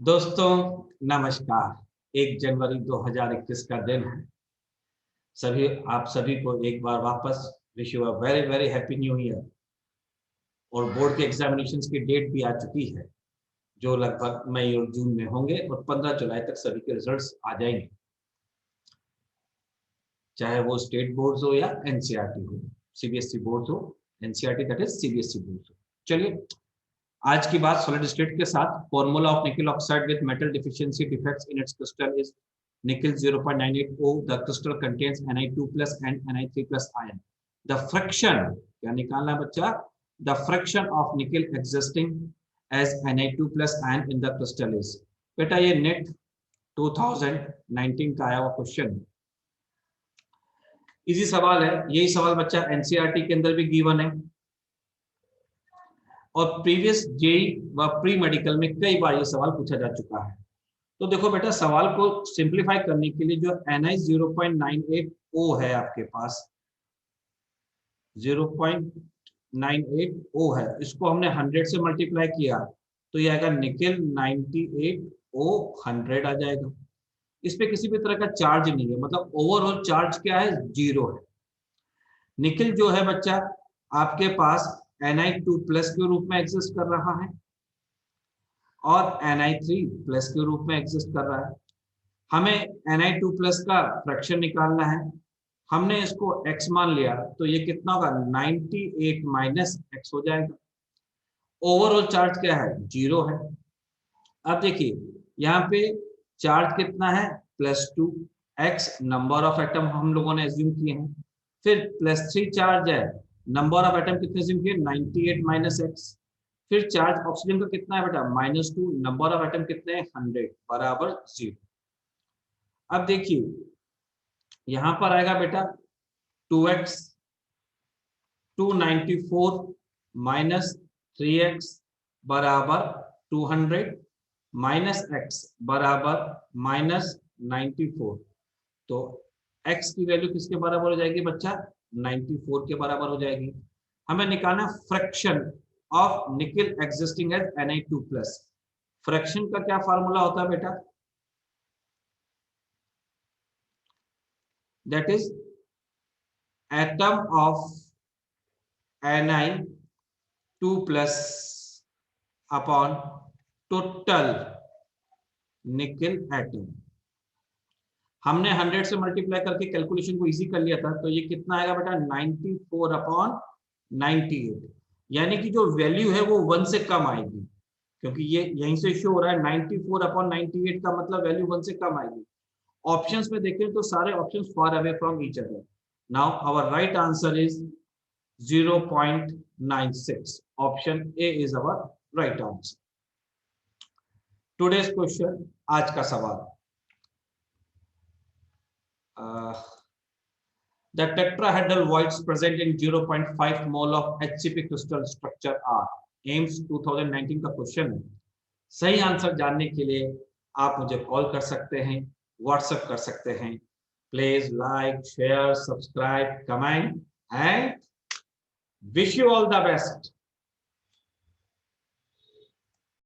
दोस्तों नमस्कार। 1 जनवरी 2021 का दिन है। आप सभी को एक बार वापस wish you a very very happy new year. और बोर्ड के एग्जामिनेशंस की डेट भी आ चुकी है, जो लगभग मई और जून में होंगे और 15 जुलाई तक सभी के रिजल्ट्स आ जाएंगे, चाहे वो स्टेट बोर्ड्स हो या एनसीईआरटी हो, सीबीएसई बोर्ड हो, NCERT that is CBSE board हो। चलिए आज की बात सॉलिड स्टेट के साथ। फॉर्मूला ऑफ निकल oxide with metal deficiency defects in its crystal is nickel 0.98O. The crystal contains Ni2 plus and Ni3 plus ion. The fraction क्या निकालना है बच्चा? The fraction of nickel existing as Ni2 plus ion in the crystal is. बेटा ये net 2019 का आया हुआ question, easy सवाल है। यही सवाल बच्चा एनसीईआरटी के अंदर भी गिवन है और प्रीवियस जेई व प्री मेडिकल में कई बार ये सवाल पूछा जा चुका है। तो देखो बेटा, सवाल को सिंप्लीफाई करने के लिए जो Ni 0.98O है आपके पास, 0.98O है, इसको हमने 100 से मल्टीप्लाई किया तो ये आएगा निकल 98O 100 आ जाएगा। इस पे किसी भी तरह का चार्ज नहीं है, मतलब ओवरऑल चार्ज क्या है? 0 है। निकल जो है बच्चा आपके पास Ni2 प्लस के रूप में एग्जिस्ट कर रहा है और Ni3 प्लस के रूप में एग्जिस्ट कर रहा है। हमें Ni2 प्लस का फ्रैक्शन निकालना है। हमने इसको x मान लिया तो ये कितना होगा? 98 माइनस x हो जाएगा। ओवरऑल चार्ज क्या है? 0 है। अब देखिए यहाँ पे चार्ज कितना है? +2। x नंबर ऑफ एटम हम लोगों ने एज्यूम किए हैं, फिर +3 चार्ज है, नंबर ऑफ एटम कितने एज्यूम किए? 98 माइनस x। फिर चार्ज ऑक्सीजन का कितना है बेटा? -2। नंबर ऑफ एटम कितने हैं? 100 बराबर 0। अब देखिए यहां पर आएगा बेटा 2x 294 माइनस 3x बराबर 200 माइनस x बराबर -94। तो x की वैल्यू किसके बराबर हो जाएगी बच्चा? 94 के बराबर हो जाएगी। हमें निकालना fraction of nickel existing as Ni2 plus. Fraction का क्या फार्मूला होता है बेटा? That is atom of Ni2 plus upon total nickel atom. हमने 100 से मल्टीप्लाई करके कैलकुलेशन को इजी कर लिया था, तो ये कितना आएगा बेटा? 94 अपॉन 98। यानी कि जो वैल्यू है वो 1 से कम आएगी, क्योंकि ये यहीं से शो हो रहा है 94 अपॉन 98 का मतलब वैल्यू 1 से कम आएगी। ऑप्शंस में देखें तो सारे options far away from each other. Now our right answer is 0.96। Option A is our right answer. Today's question, आज का सवाल। The tetrahedral voids present in 0.5 mole of HCP crystal structure are। AIIMS 2019 का question है। सही answer जानने के लिए आप मुझे कॉल कर सकते हैं, व्हाट्सएप कर सकते हैं। Please like, share, subscribe, comment and wish you all the best.